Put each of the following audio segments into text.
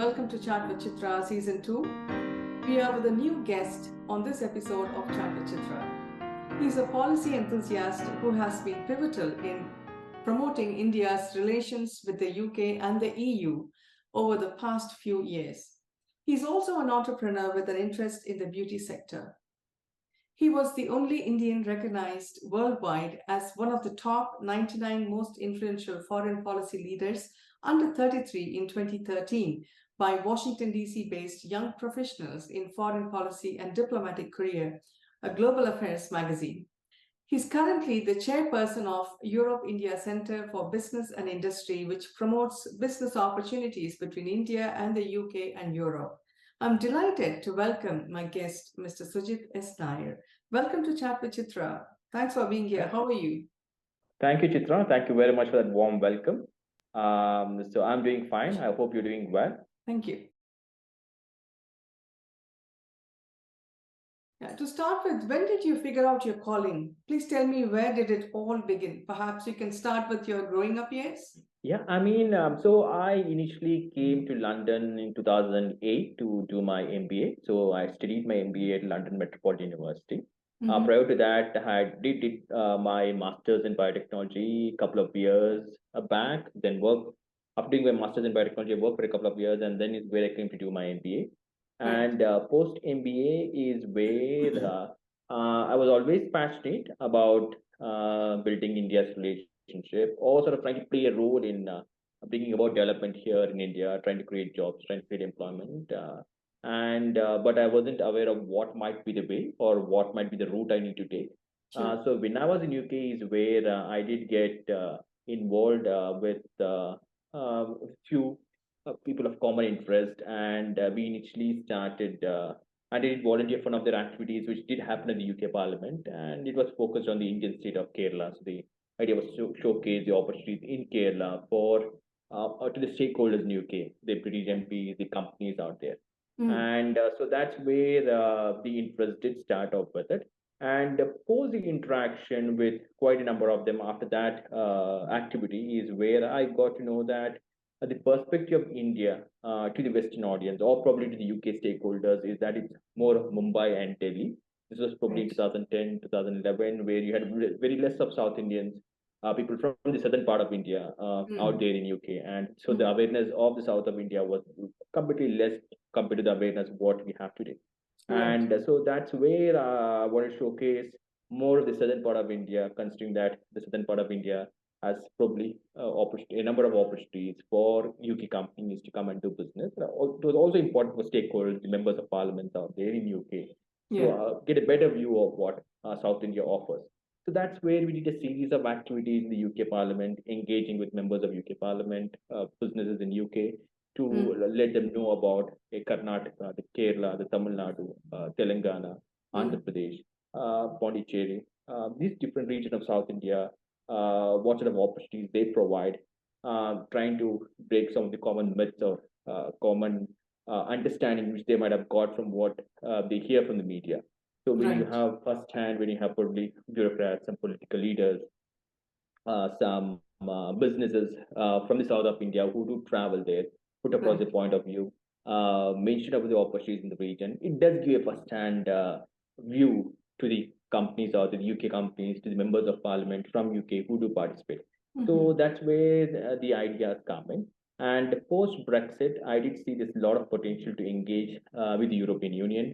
welcome to Chat with Chithra Season 2. We are with a new guest on this episode of Chat with Chithra. He's a policy enthusiast who has been pivotal in promoting India's relations with the UK and the EU over the past few years. He's also an entrepreneur with an interest in the beauty sector. He was the only Indian recognized worldwide as one of the top 99 most influential foreign policy leaders under 33 in 2013 by Washington, D.C. based young professionals in foreign policy and diplomatic career, a global affairs magazine. He's currently the chairperson of Europe-India Center for Business and Industry, which promotes business opportunities between India and the UK and Europe. I'm delighted to welcome my guest, Mr. Sujit S Nair. Welcome to Chat with Chithra. Thanks for being here. How are you? Thank you, Chithra. Thank you very much for that warm welcome. So I'm doing fine. I hope you're doing well. Thank you. To start with, when did you figure out your calling? Please tell me, where did it all begin? Perhaps you can start with your growing up years. Yeah, so I initially came to London in 2008 to do my MBA. So I studied my MBA at London Metropolitan University. Prior to that, I did my master's in biotechnology a couple of years back, then worked. After doing my master's in biotechnology, I worked for a couple of years, and then is where I came to do my MBA. And post MBA is where I was always passionate about building India's relationship, or sort of trying to play a role in bringing about development here in India, trying to create jobs, trying to create employment. But I wasn't aware of what might be the way or what might be the route I need to take. Sure. So when I was in UK is where I did get involved with a few people of common interest, and we initially started. I did volunteer for one of their activities, which did happen in the UK Parliament, and it was focused on the Indian state of Kerala. So the idea was to showcase the opportunities in Kerala for to the stakeholders in UK, the British MPs, the companies out there. And so that's where the interest did start off with it. And post the interaction with quite a number of them after that activity is where I got to know that the perspective of India to the Western audience, or probably to the UK stakeholders, is that it's more of Mumbai and Delhi. This was probably in 2010, 2011, where you had very less of South Indians, people from the southern part of India out there in UK. And so the awareness of the south of India was completely less compared to the awareness of what we have today. And so that's where I want to showcase more of the southern part of India, considering that the southern part of India has probably a number of opportunities for UK companies to come and do business. It was also important for stakeholders, the members of parliament out there in UK, to get a better view of what South India offers. So that's where we did a series of activities in the UK Parliament, engaging with members of UK Parliament, businesses in UK, to let them know about Karnataka, the Kerala, the Tamil Nadu, Telangana, Andhra Pradesh, Pondicherry, these different regions of South India, what sort of opportunities they provide, trying to break some of the common myths or common understanding which they might have got from what they hear from the media. So when you have firsthand, when you have probably bureaucrats, some political leaders, some businesses from the south of India who do travel there, put across a point of view, mention about the opportunities in the region, it does give a firsthand view to the companies or the UK companies, to the members of parliament from UK who do participate. So that's where the ideas come in. And post Brexit, I did see there's a lot of potential to engage with the European Union.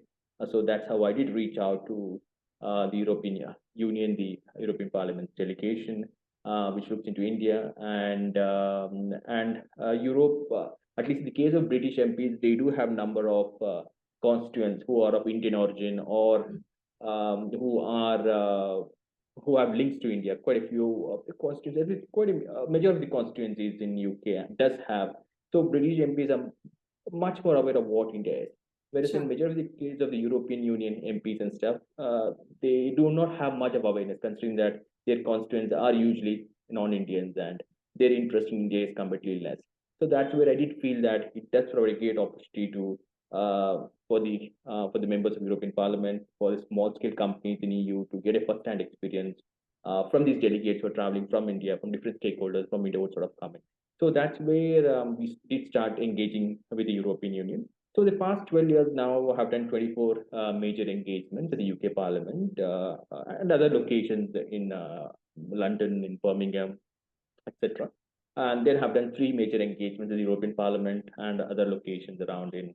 So that's how I did reach out to the European Union, the European Parliament's delegation, which looks into India and Europe. At least in the case of British MPs, they do have a number of constituents who are of Indian origin, or who have links to India. Quite a few of the constituencies, quite a majority of the constituencies in UK does have. So British MPs are much more aware of what India is. Whereas in majority of the case of the European Union MPs and stuff, they do not have much of awareness, considering that their constituents are usually non-Indians and their interest in India is completely less. So that's where I did feel that it does provide a great opportunity to for the members of European Parliament, for the small-scale companies in EU to get a first-hand experience from these delegates who are traveling from India, from different stakeholders from India, would sort of come in. So that's where we did start engaging with the European Union. So the past 12 years now have done 24 major engagements in the UK Parliament and other locations in London, in Birmingham, etc. And then have done three major engagements in the European Parliament and other locations around in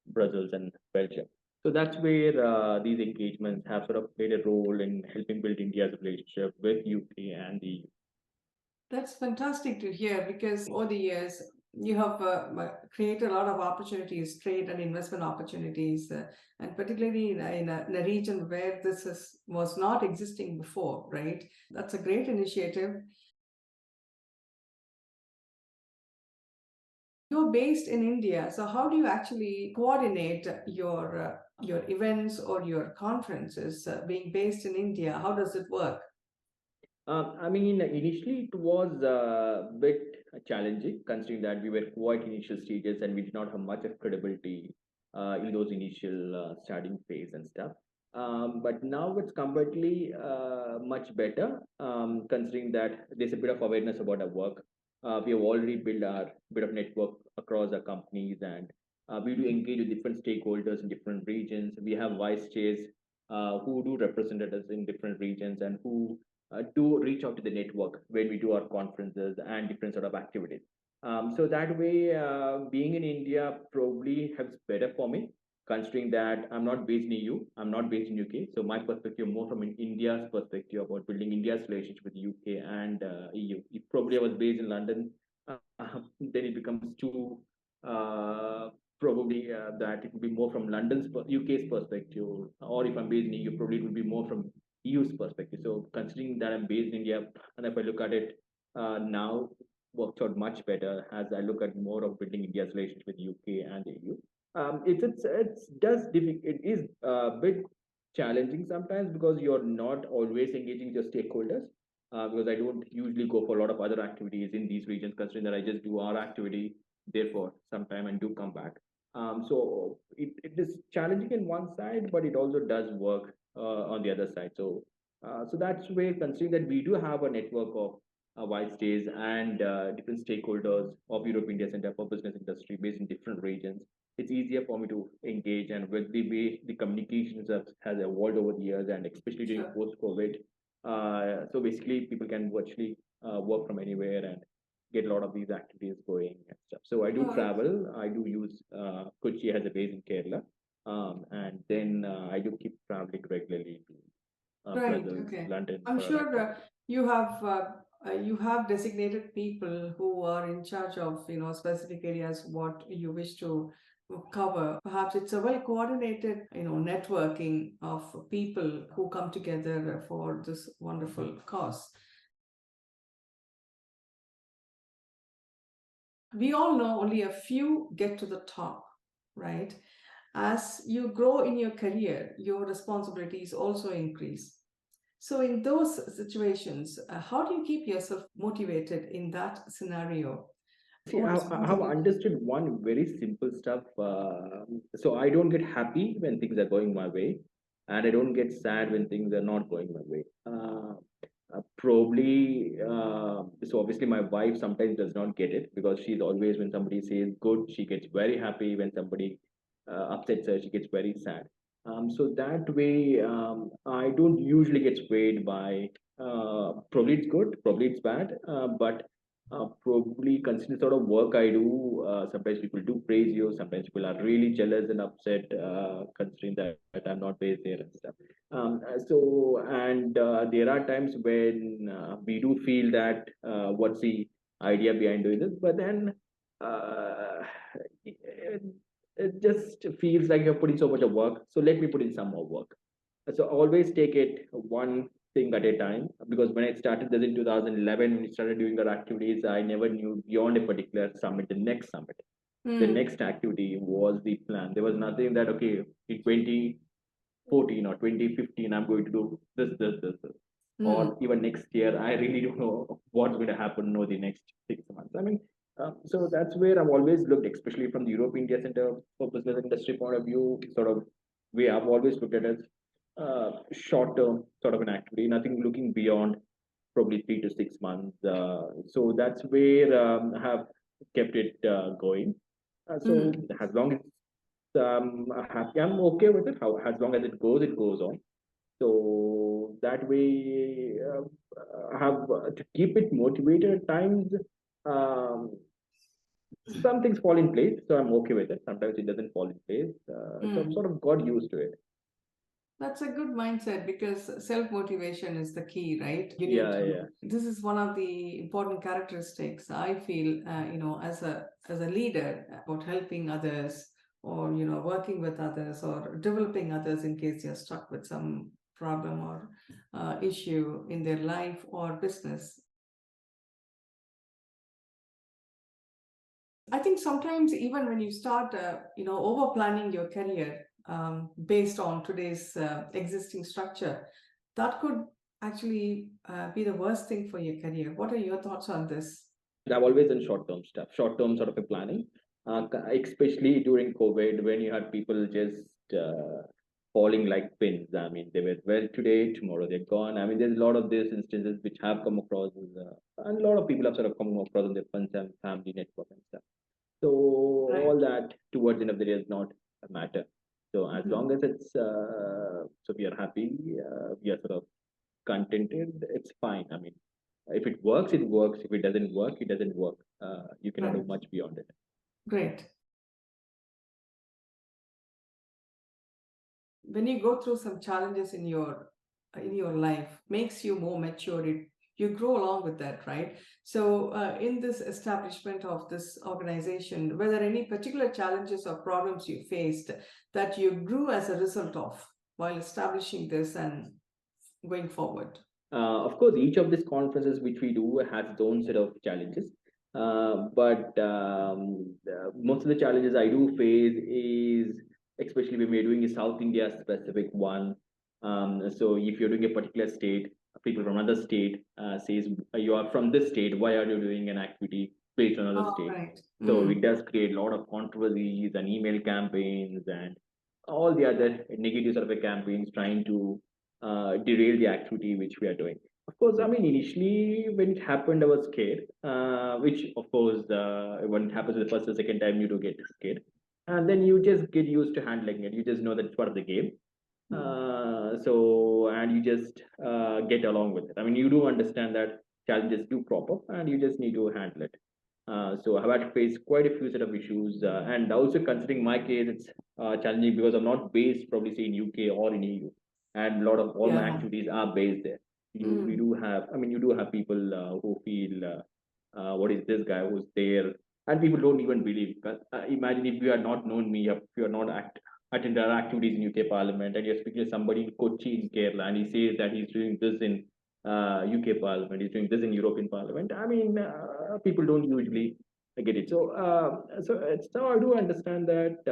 Brussels and Belgium. So that's where these engagements have sort of played a role in helping build India's relationship with UK and the EU. That's fantastic to hear because over the years, you have created a lot of opportunities, trade and investment opportunities, and particularly in a region where was not existing before, right? That's a great initiative. You're based in India, so how do you actually coordinate your events or your conferences being based in India? How does it work? I mean, initially it was a bit challenging, considering that we were quite initial stages and we did not have much of credibility in those initial starting phase and stuff. But now it's completely much better, considering that there's a bit of awareness about our work. We have already built our bit of network across our companies, and we do engage with different stakeholders in different regions. We have vice chairs who do represent us in different regions and who to reach out to the network when we do our conferences and different sort of activities. So that way, being in India probably helps better for me, considering that I'm not based in EU, I'm not based in UK. So my perspective more from an India's perspective about building India's relationship with UK and EU. If probably I was based in London, then it becomes too probably that it would be more from UK's perspective, or if I'm based in EU, probably it would be more from EU's perspective. So considering that I'm based in India, and if I look at it now, works out much better as I look at more of building India's relationship with UK and the EU. It is a bit challenging sometimes because you're not always engaging your stakeholders. Because I don't usually go for a lot of other activities in these regions, considering that I just do our activity, therefore, sometime and do come back. So it is challenging in one side, but it also does work on the other side. So that's where, considering that we do have a network of vice stays and different stakeholders of Europe India Center for Business Industry based in different regions, it's easier for me to engage. And with the way the communications has evolved over the years, and especially during post-COVID, so basically people can virtually work from anywhere and get a lot of these activities going and stuff. So I do travel. I do use Kochi as a base in Kerala, and then I do keep traveling regularly to Right. Brussels, Okay. London I'm for other sure activities. you have designated people who are in charge of specific areas what you wish to cover. Perhaps it's a well coordinated networking of people who come together for this wonderful cause. We all know only a few get to the top, right? As you grow in your career, your responsibilities also increase. So, in those situations, how do you keep yourself motivated in that scenario? See, I have understood one very simple stuff. So I don't get happy when things are going my way, and I don't get sad when things are not going my way. Probably, so obviously my wife sometimes does not get it because she's always, when somebody says good, she gets very happy. When somebody upsets her, she gets very sad. So that way, I don't usually get swayed by probably it's good, probably it's bad, but probably considering sort of work I do, sometimes people do praise you, sometimes people are really jealous and upset, considering that I'm not based there and stuff. And there are times when we do feel that what's the idea behind doing this, but then it, it just feels like you're putting so much of work. So let me put in some more work. So always take it one thing at a time, because when I started this in 2011, when we started doing our activities, I never knew beyond a particular summit, the next summit. The next activity was the plan. There was nothing that, okay, in 2014 or 2015, I'm going to do this. Or even next year, I really don't know what's going to happen over the next 6 months. I mean, so that's where I've always looked, especially from the Europe India Center for Business Industry point of view, sort of way I've always looked at it as short term sort of an activity, nothing looking beyond probably 3 to 6 months. So that's where I have kept it going. So as long as happy, I'm okay with it. How as long as it goes on. So that way, I have to keep it motivated at times. Um, some things fall in place, so I'm okay with it. Sometimes it doesn't fall in place, so I'm sort of got used to it. That's a good mindset because self-motivation is the key, right? You need Yeah, to. yeah. This is one of the important characteristics I feel, as a leader about helping others or, working with others or developing others in case they're stuck with some problem or issue in their life or business. I think sometimes even when you start, over planning your career based on today's existing structure, that could actually be the worst thing for your career. What are your thoughts on this? I've always done short-term stuff, short-term sort of a planning, especially during COVID when you had people just falling like pins. I mean, they were well today, tomorrow they're gone. I mean, there's a lot of these instances which have come across, and a lot of people have sort of come across in their friends and family network and stuff. So Right. all that towards the end of the day is not a matter. So as long as it's so we are happy, we are sort of contented, it's fine. I mean, if it works, it works. If it doesn't work, it doesn't work. You cannot do Right. much beyond it. Great. When you go through some challenges in your life, makes you more mature. You grow along with that, right? So in this establishment of this organization, were there any particular challenges or problems you faced that you grew as a result of while establishing this and going forward? Of course, each of these conferences which we do has its own set of challenges. But most of the challenges I do face is, especially when we're doing a South India specific one. So if you're doing a particular state, people from another state says you are from this state. Why are you doing an activity based on another Oh, state? right. So it does create a lot of controversies and email campaigns and all the other negative sort of a campaigns trying to derail the activity which we are doing. Of course, I mean, initially when it happened, I was scared, which of course, when it happens the first or second time, you do get scared. And then you just get used to handling it. You just know that it's part of the game. And you just get along with it. I mean, you do understand that challenges do crop up and you just need to handle it. So I've had to face quite a few set of issues, and also considering my case, it's challenging because I'm not based probably say in UK or in EU, and a lot of all my Yeah. activities are based there. We do have, I mean, you do have people who feel, what is this guy who's there, and people don't even believe. Imagine if you had not known me, if you are not attended our activities in UK Parliament, and you're speaking to somebody in Kochi in Kerala, and he says that he's doing this in UK Parliament, he's doing this in European Parliament. I mean, people don't usually get it. So I do understand that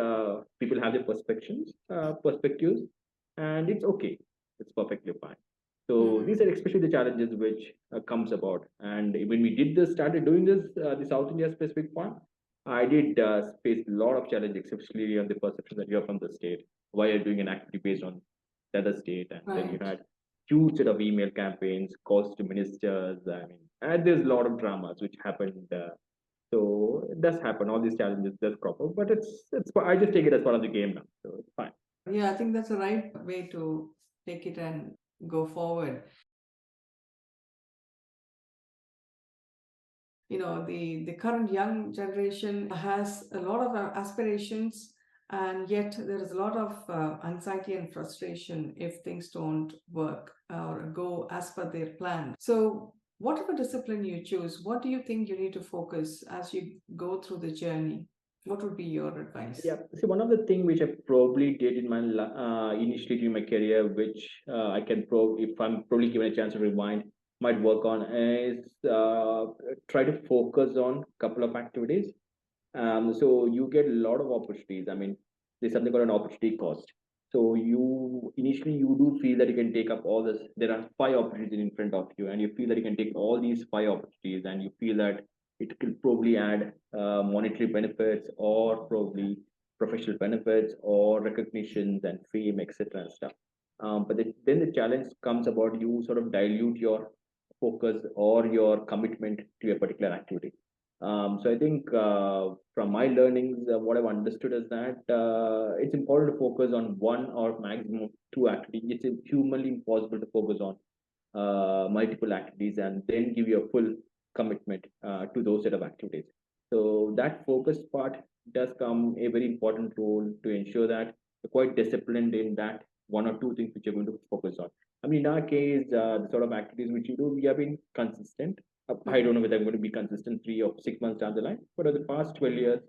people have their perspectives, and it's okay. It's perfectly fine. So these are especially the challenges which comes about. And when we did this, started doing this, the South India specific one, I did face a lot of challenges, especially on the perception that you're from the state. Why you're doing an activity based on the other state, and then you Right. had huge set of email campaigns, calls to ministers. I mean, and there's a lot of dramas which happened. So it does happen. All these challenges does crop up, but it's. I just take it as part of the game now, so it's fine. Yeah, I think that's the right way to take it and go forward. The current young generation has a lot of aspirations, and yet there is a lot of anxiety and frustration if things don't work or go as per their plan. So whatever discipline you choose, what do you think you need to focus as you go through the journey? What would be your advice? Yeah. See, one of the things which I probably did in my initially during my career, which I can if I'm probably given a chance to rewind, might work on is try to focus on a couple of activities. So you get a lot of opportunities. I mean, there's something called an opportunity cost. So you initially you do feel that you can take up all this. There are five opportunities in front of you, and you feel that you can take all these five opportunities, and you feel that it could probably add monetary benefits or probably professional benefits or recognitions and fame, etc. and stuff. But then the challenge comes about you sort of dilute your focus or your commitment to a particular activity. So I think from my learnings, what I've understood is that it's important to focus on one or maximum two activities. It's humanly impossible to focus on multiple activities and then give you a full commitment to those set of activities. So that focus part does come a very important role to ensure that you're quite disciplined in that one or two things which you're going to focus on. I mean, in our case, the sort of activities which you do, we have been consistent. I don't know whether I'm going to be consistent 3 or 6 months down the line, but over the past 12 years,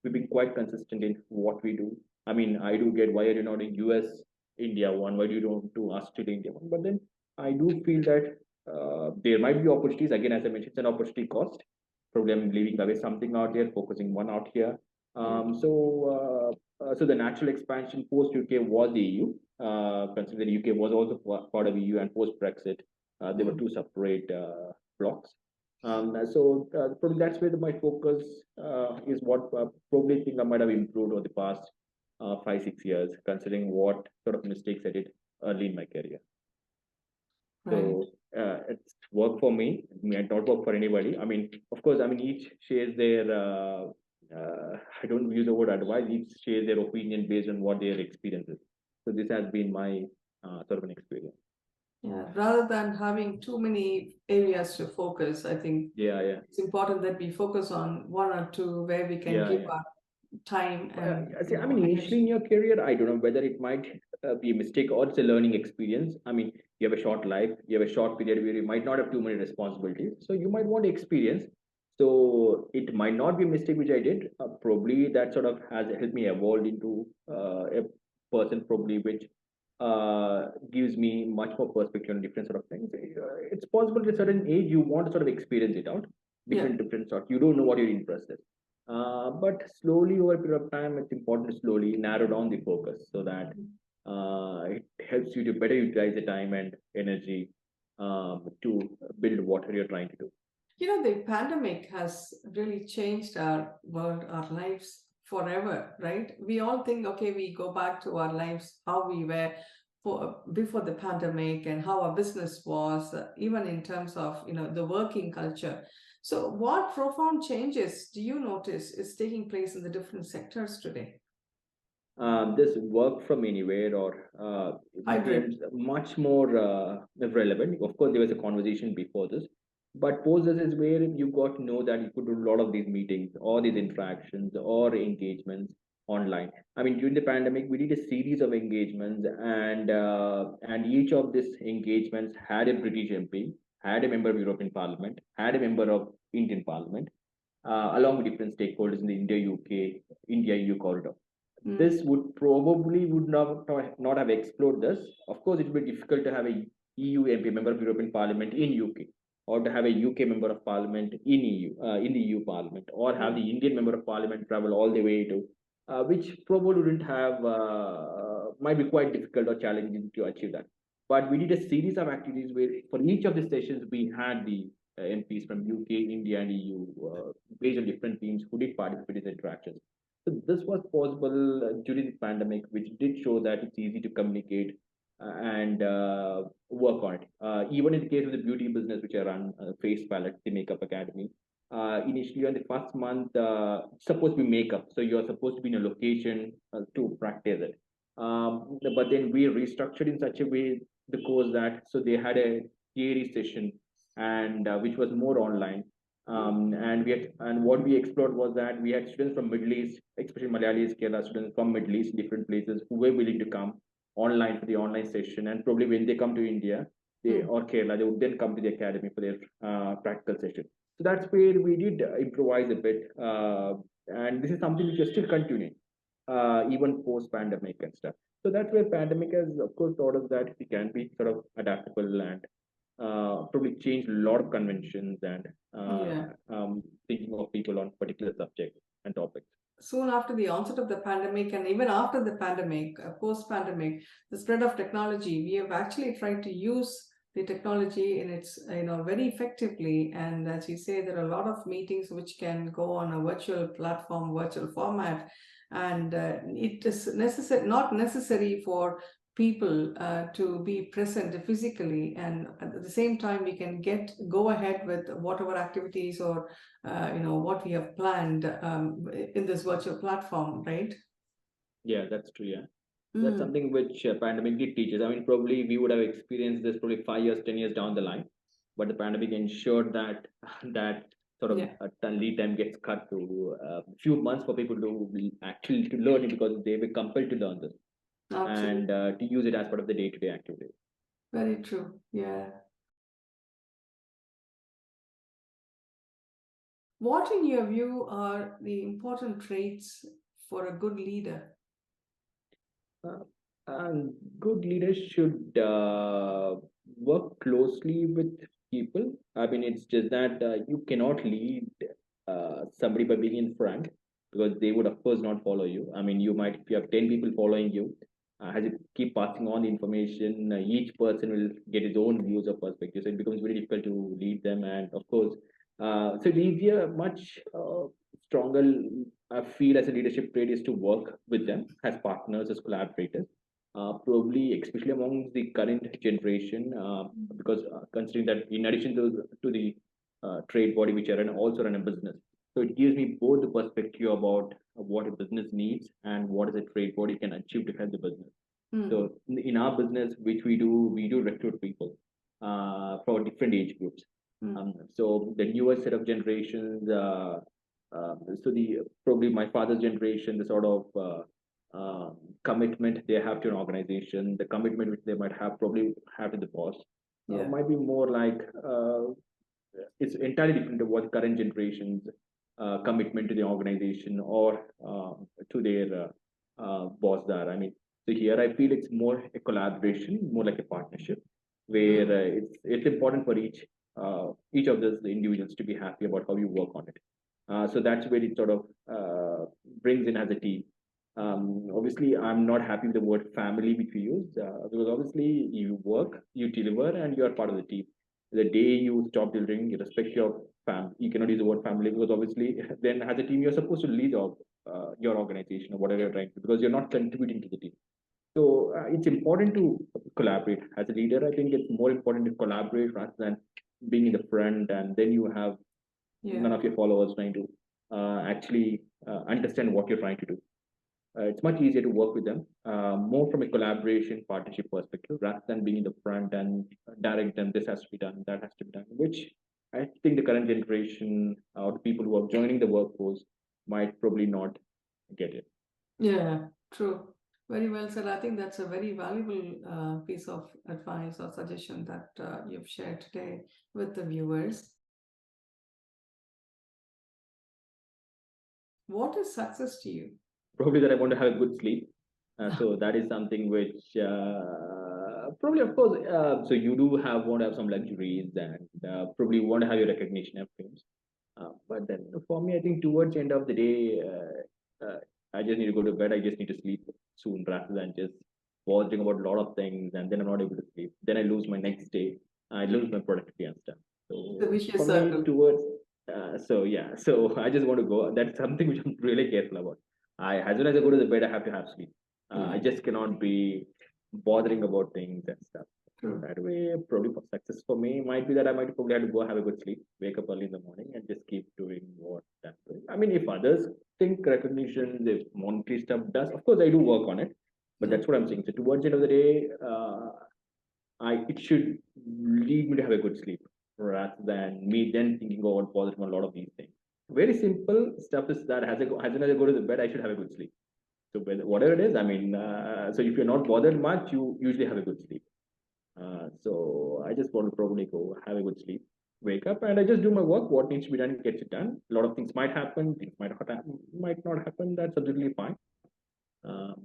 we've been quite consistent in what we do. I mean, I do get why are you not in US, India one? Why do you don't do Australia, India one? But then I do feel that there might be opportunities. Again, as I mentioned, it's an opportunity cost. Probably I'm leaving away something out there, focusing one out here. So the natural expansion post UK was the EU. Considering the UK was also part of EU, and post Brexit, there were two separate blocks. Probably that's where my focus is. What probably think I might have improved over the past 5 6 years, considering what sort of mistakes I did early in my career. So it's worked for me. It may not work for anybody. I mean, of course, I mean each shares their. I don't use the word advice. Each shares their opinion based on what their experience is. So this has been my sort of an experience. Yeah, rather than having too many areas to focus, I think it's important that we focus on one or two where we can give our time. And I mean, initially in your career, I don't know whether it might be a mistake or it's a learning experience. I mean, you have a short life, you have a short period where you might not have too many responsibilities, so you might want to experience. So it might not be a mistake which I did. Probably that sort of has helped me evolve into a person probably which gives me much more perspective on different sort of things. It's possible at a certain age you want to sort of experience it out, different sort. You don't know what your interest is. But slowly over a period of time, it's important to slowly narrow down the focus so that it helps you to better utilize the time and energy to build whatever you're trying to do. You know, the pandemic has really changed our world, our lives forever, right? We all think, okay, we go back to our lives, how we were before the pandemic and how our business was, even in terms of, the working culture. So what profound changes do you notice is taking place in the different sectors today? This work from anywhere or hybrid, much more relevant. Of course, there was a conversation before this, but post this is where you got to know that you could do a lot of these meetings or these interactions or engagements online. I mean, during the pandemic, we did a series of engagements, and each of these engagements had a British MP, had a member of European Parliament, had a member of Indian Parliament, along with different stakeholders in the India EU corridor. This would probably would not have explored this. Of course, it would be difficult to have a EU MP, member of European Parliament, in UK, or to have a UK member of Parliament in the EU Parliament, or have the Indian member of Parliament travel all the way to, which probably wouldn't have, might be quite difficult or challenging to achieve that. But we did a series of activities where, for each of the sessions, we had the MPs from UK, India, and EU, based on different teams who did participate in the interactions. So this was possible during the pandemic, which did show that it's easy to communicate and work on it. Even in the case of the beauty business, which I run, Face Palette, the Makeup Academy, initially on the first month, supposed to be makeup. So you're supposed to be in a location to practice it. But then we restructured in such a way the course that, so they had a theory session and which was more online. And what we explored was that we had students from Middle East, especially Malayalis, Kerala students from Middle East, different places, who were willing to come online for the online session. And probably when they come to India or Kerala, they would then come to the academy for their practical session. So that's where we did improvise a bit. And this is something which is still continuing, even post-pandemic and stuff. So that's where pandemic has, of course, taught us that we can be sort of adaptable and probably change a lot of conventions and thinking of people on particular subjects and topics. Soon after the onset of the pandemic, and even after the pandemic, post-pandemic, the spread of technology, we have actually tried to use the technology in its, very effectively. And as you say, there are a lot of meetings which can go on a virtual platform, virtual format, and it is not necessary for people to be present physically, and at the same time we can go ahead with whatever activities or what we have planned in this virtual platform, right? Yeah, that's true. Yeah. That's something which pandemic did teach us. I mean, probably we would have experienced this probably 5 years, 10 years down the line, but the pandemic ensured that that sort of lead time gets cut to a few months for people to actually to learn it, because they were compelled to learn this. Absolutely. And to use it as part of the day-to-day activity. Very true. Yeah. What, in your view, are the important traits for a good leader? Good leaders should work closely with people. I mean, it's just that you cannot lead somebody by being in front, because they would, of course, not follow you. I mean, if you have 10 people following you, as you keep passing on the information, each person will get his own views or perspectives. So it becomes very difficult to lead them. And of course, so it's easier, much stronger, I feel, as a leadership trait is to work with them as partners, as collaborators. Probably, especially among the current generation, because considering that in addition to the trade body which I run, also run a business. So it gives me both the perspective about what a business needs and what is a trade body can achieve to help the business. So in our business, which we do recruit people for different age groups. So the newer set of generations, so the probably my father's generation, the sort of commitment they have to an organization, the commitment which they might probably have to the boss, might be more like it's entirely different to what current generations commitment to the organization or to their boss are. I mean, so here I feel it's more a collaboration, more like a partnership, where it's important for each of those individuals to be happy about how you work on it. So that's where it sort of brings in as a team. Obviously, I'm not happy with the word family which we use, because obviously you work, you deliver, and you are part of the team. The day you stop delivering, irrespective of family, you cannot use the word family, because obviously then as a team you're supposed to lead your organization or whatever you're trying to, because you're not contributing to the team. So it's important to collaborate. As a leader, I think it's more important to collaborate rather than being in the front, and then you have none of your followers trying to actually understand what you're trying to do. It's much easier to work with them, more from a collaboration partnership perspective, rather than being in the front and direct them. This has to be done, that has to be done, which I think the current generation or the people who are joining the workforce might probably not get it. Yeah, true. Very well said. I think that's a very valuable piece of advice or suggestion that you've shared today with the viewers. What is success to you? Probably that I want to have a good sleep. So that is something which probably, of course, so you do want to have some luxuries, and probably want to have your recognition of films. But then for me, I think towards the end of the day, I just need to go to bed. I just need to sleep soon, rather than just bothering about a lot of things, and then I'm not able to sleep. Then I lose my next day. I lose my productivity and stuff. So the vicious for circle. me, towards so yeah, so I just want to go. That's something which I'm really careful about. As soon as I go to the bed, I have to have sleep. I just cannot be bothering about things and stuff. That way, probably for success for me might be that I might probably have to go have a good sleep, wake up early in the morning, and just keep doing what that doing. I mean, if others think recognition, if monetary stuff does, of course I do work on it, but that's what I'm saying. So towards the end of the day, it should lead me to have a good sleep rather than me then thinking about bothering a lot of these things. Very simple stuff is that as soon as I go to the bed, I should have a good sleep. So whatever it is, I mean, so if you're not bothered much, you usually have a good sleep. So I just want to probably go have a good sleep, wake up, and I just do my work. What needs to be done gets it done. A lot of things might happen, things might not happen. That's absolutely fine.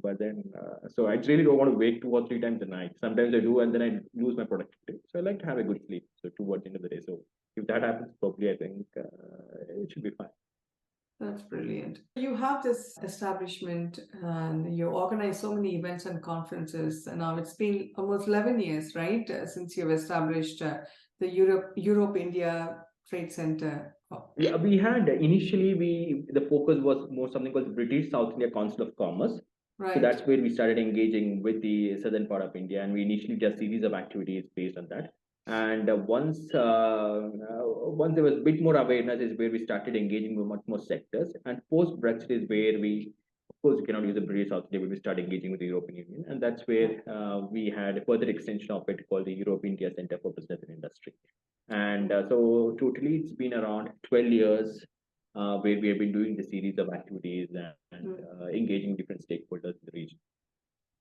But then, so I really don't want to wake 2 or 3 times a night. Sometimes I do, and then I lose my productivity. So I like to have a good sleep. So towards the end of the day, so if that happens, probably I think it should be fine. That's brilliant. You have this establishment and you organize so many events and conferences. And now it's been almost 11 years, right, since you've established the Europe-India Trade Center. Yeah, we had initially the focus was more something called British South India Council of Commerce. Right. So that's where we started engaging with the southern part of India, and we initially did a series of activities based on that. And once there was a bit more awareness, is where we started engaging with much more sectors. And post Brexit is where we, of course, we cannot use the British South India, but we started engaging with the European Union, and that's where we had a further extension of it called the Europe India Center for Business and Industry. And so totally, it's been around 12 years where we have been doing the series of activities and engaging different stakeholders in the region.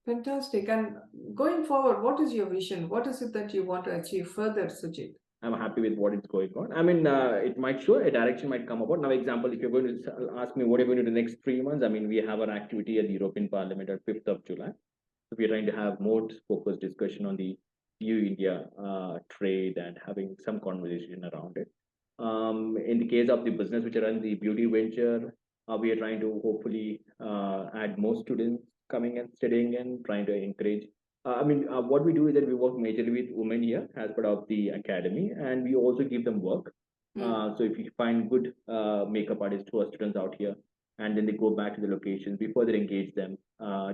Fantastic. And going forward, what is your vision? What is it that you want to achieve further, Sujit? I'm happy with what is going on. I mean, it might show a direction might come about. Now, example, if you're going to ask me what are you going to do the next 3 months, I mean, we have an activity at the European Parliament on 5th of July. So we're trying to have more focused discussion on the EU-India trade and having some conversation around it. In the case of the business which are in the beauty venture, we are trying to hopefully add more students coming and studying and trying to encourage. What we do is that we work majorly with women here as part of the academy, and we also give them work. So if you find good makeup artists who are students out here, and then they go back to the locations, we further engage them,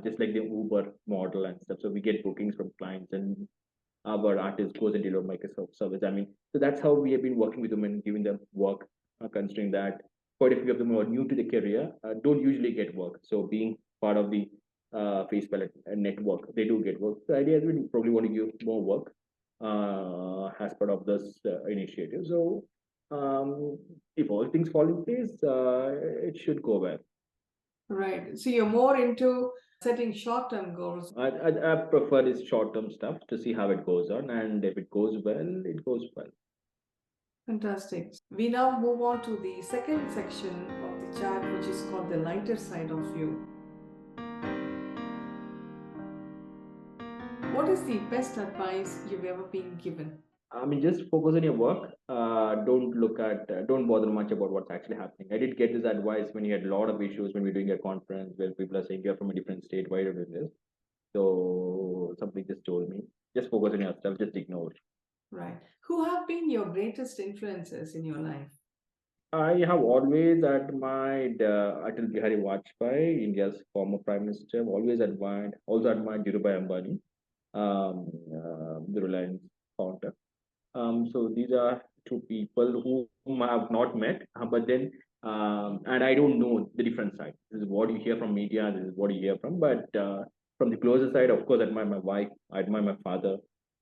just like the Uber model and stuff. So we get bookings from clients, and our artists goes and deliver Microsoft service. I mean, so that's how we have been working with them and giving them work, considering that quite a few of them who are new to the career don't usually get work. So being part of the face palette network, they do get work. The idea is we probably want to give more work as part of this initiative. So if all things fall in place, it should go well. Right. So you're more into setting short-term goals. I prefer this short-term stuff to see how it goes on, and if it goes well, it goes well. Fantastic. We now move on to the second section of the chat, which is called the lighter side of you. What is the best advice you've ever been given? I mean, just focus on your work. Don't bother much about what's actually happening. I did get this advice when you had a lot of issues when we're doing a conference where people are saying you're from a different state, why are you doing this? So somebody just told me, just focus on yourself, just ignore it. Right. Who have been your greatest influences in your life? I have always admired Atal Bihari Vajpayee, India's former Prime Minister. I've always admired, also admired Dhirubhai Ambani, the Reliance founder. So these are two people whom I have not met, but then, and I don't know the different side. This is what you hear from media, this is what you hear from, but from the closer side, of course, I admire my wife, I admire my father,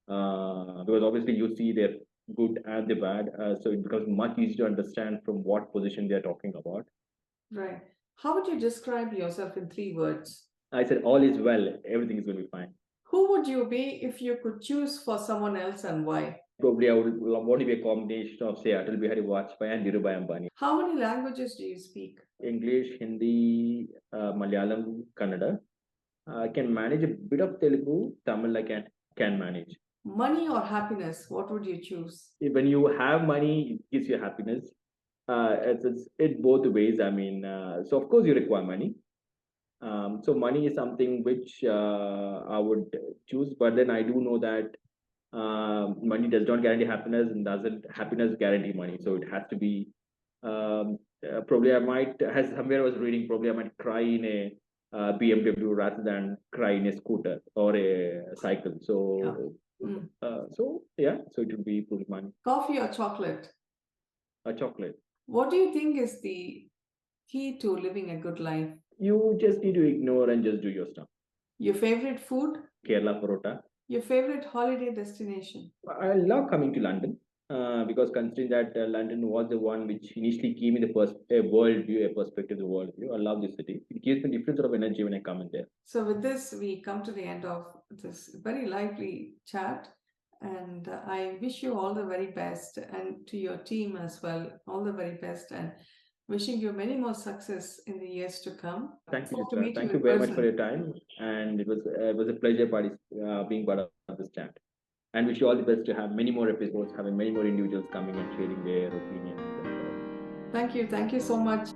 because obviously you see their good and the bad, so it becomes much easier to understand from what position they are talking about. Right. How would you describe yourself in 3 words? I said, all is well, everything is going to be fine. Who would you be if you could choose for someone else and why? Probably I would want to be a combination of, say, Atal Bihari Vajpayee and Dhirubhai Ambani. How many languages do you speak? English, Hindi, Malayalam, Kannada. I can manage a bit of Telugu, Tamil I can manage. Money or happiness, what would you choose? When you have money, it gives you happiness. It's it both ways. I mean, so of course you require money. So money is something which I would choose, but then I do know that money does not guarantee happiness, and doesn't happiness guarantee money. So it has to be. Probably I might, as somewhere I was reading, probably I might cry in a BMW rather than cry in a scooter or a cycle. So, so it would be full money. Coffee or chocolate? A chocolate. What do you think is the key to living a good life? You just need to ignore and just do your stuff. Your favorite food? Kerala parota. Your favorite holiday destination? I love coming to London. Because considering that London was the one which initially gave me the first world view, a perspective of the world view. I love this city. It gives me different sort of energy when I come in there. So with this, we come to the end of this very lively chat. And I wish you all the very best, and to your team as well, all the very best, and wishing you many more success in the years to come. Thank you, Chithra. Thank you very much for your time, and it was a pleasure being part of this chat. And wish you all the best to have many more episodes, having many more individuals coming and sharing their opinions. Thank you so much.